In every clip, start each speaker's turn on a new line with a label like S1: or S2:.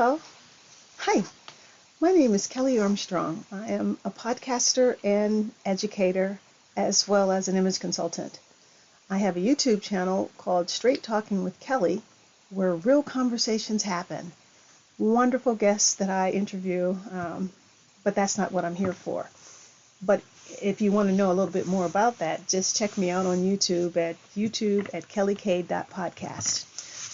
S1: Hello. Hi. My name is Kelly Armstrong. I am a podcaster and educator as well as an image consultant. I have a YouTube channel called Straight Talking with Kelly where real conversations happen. Wonderful guests that I interview, but that's not what I'm here for. But if you want to know a little bit more about that, just check me out on YouTube at kellyk.podcast.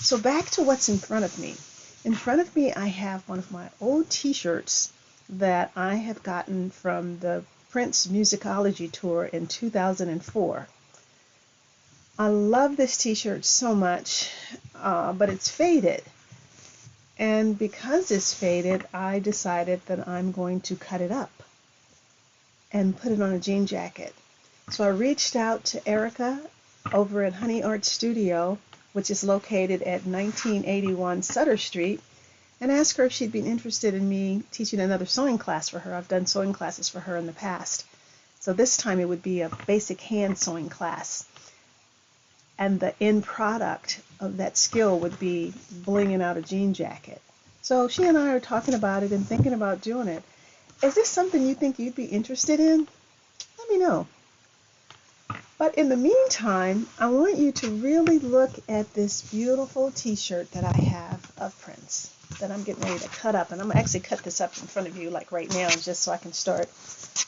S1: So back to what's in front of me. In front of me, I have one of my old t-shirts that I have gotten from the Prince Musicology Tour in 2004. I love this t-shirt so much, but it's faded. And because it's faded, I decided that I'm going to cut it up and put it on a jean jacket. So I reached out to Ericka over at Honey Art Studio, which is located at 1981 Sutter Street, and asked her if she'd be interested in me teaching another sewing class for her. I've done sewing classes for her in the past. So this time it would be a basic hand sewing class. And the end product of that skill would be blinging out a jean jacket. So she and I are talking about it and thinking about doing it. Is this something you think you'd be interested in? Let me know. But in the meantime, I want you to really look at this beautiful t-shirt that I have of Prince that I'm getting ready to cut up. And I'm going to actually cut this up in front of you like right now just so I can start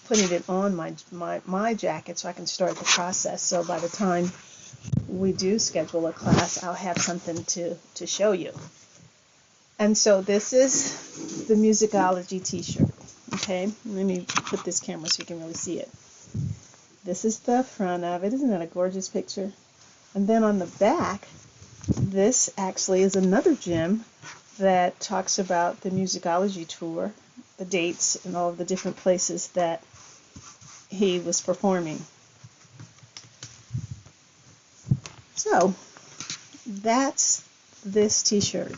S1: putting it on my jacket so I can start the process. So by the time we do schedule a class, I'll have something to show you. And so this is the Musicology t-shirt. Okay, let me put this camera so you can really see it. This is the front of it. Isn't that a gorgeous picture? And then on the back, this actually is another gem that talks about the Musicology Tour, the dates, and all of the different places that he was performing. So, that's this t-shirt.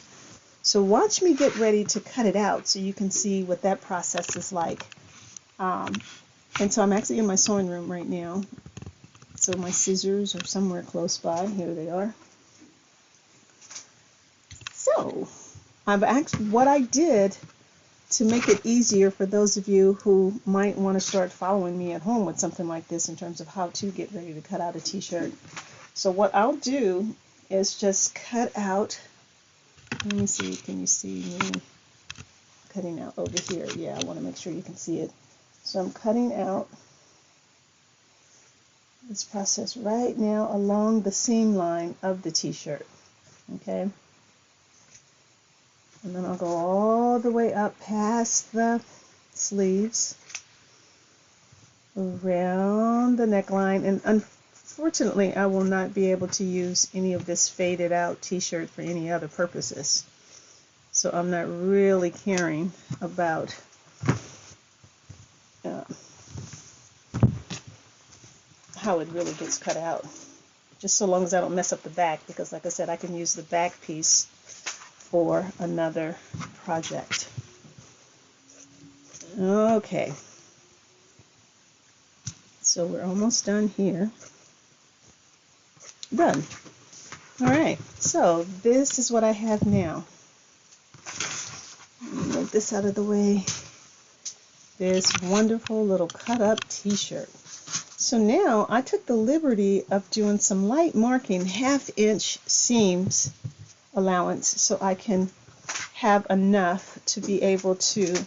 S1: So watch me get ready to cut it out so you can see what that process is like. And so I'm actually in my sewing room right now. So my scissors are somewhere close by. Here they are. So what I did to make it easier for those of you who might want to start following me at home with something like this in terms of how to get ready to cut out a t-shirt. So what I'll do is just cut out. Let me see, can you see me cutting out over here? Yeah, I want to make sure you can see it. So I'm cutting out this process right now along the seam line of the t-shirt. Okay? And then I'll go all the way up past the sleeves, around the neckline, and unfortunately I will not be able to use any of this faded out t-shirt for any other purposes. So I'm not really caring about how it really gets cut out. Just so long as I don't mess up the back, because like I said, I can use the back piece for another project. Okay. So we're almost done here. Done. Alright, so this is what I have now. Move this out of the way. This wonderful little cut up t-shirt. So now I took the liberty of doing some light marking, 1/2 inch seams allowance so I can have enough to be able to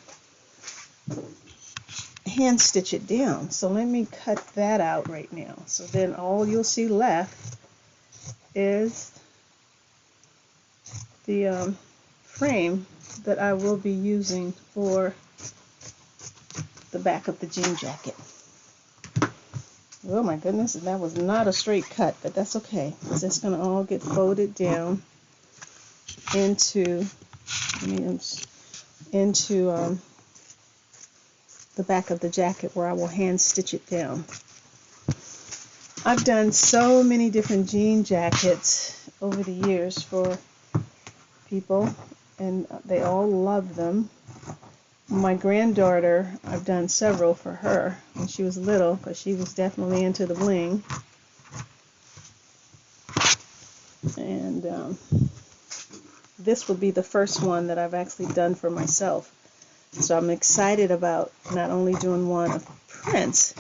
S1: hand stitch it down. So let me cut that out right now. So then all you'll see left is the frame that I will be using for the back of the jean jacket. Oh my goodness, that was not a straight cut, but that's okay. It's just going to all get folded down into the back of the jacket where I will hand stitch it down. I've done so many different jean jackets over the years for people, and they all love them. My granddaughter, I've done several for her when she was little, because she was definitely into the bling. And this will be the first one that I've actually done for myself. So I'm excited about not only doing one of Prince,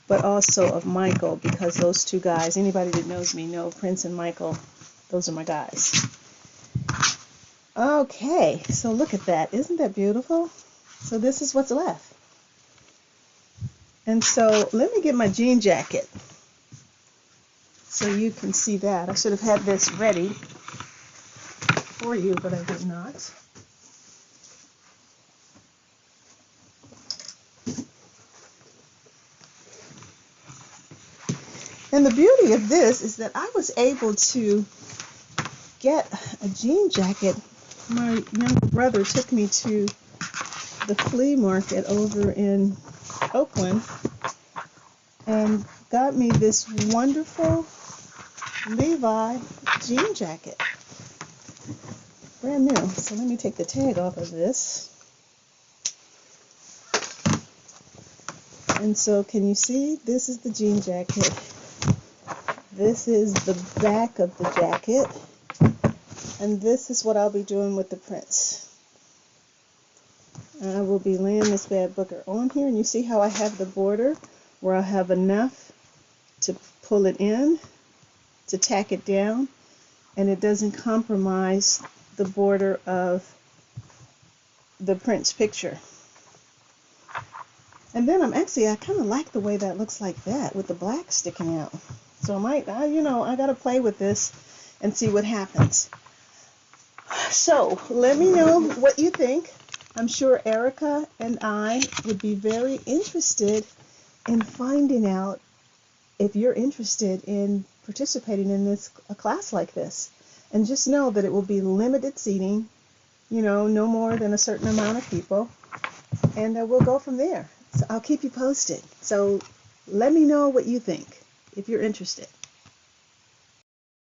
S1: but also of Michael, because those two guys, anybody that knows me know Prince and Michael, those are my guys. Okay, so look at that. Isn't that beautiful? So this is what's left. And so let me get my jean jacket so you can see that. I should have had this ready for you, but I did not. And the beauty of this is that I was able to get a jean jacket. My younger brother took me to the flea market over in Oakland and got me this wonderful Levi jean jacket. Brand new. So let me take the tag off of this. And so can you see? This is the jean jacket. This is the back of the jacket. And this is what I'll be doing with the Prince. I will be laying this bad booger on here, and you see how I have the border where I have enough to pull it in, to tack it down, and it doesn't compromise the border of the Prince picture. And then I kind of like the way that looks like that with the black sticking out. So I got to play with this and see what happens. So let me know what you think. I'm sure Ericka and I would be very interested in finding out if you're interested in participating in a class like this. And just know that it will be limited seating, no more than a certain amount of people. And we'll go from there. So I'll keep you posted. So let me know what you think if you're interested.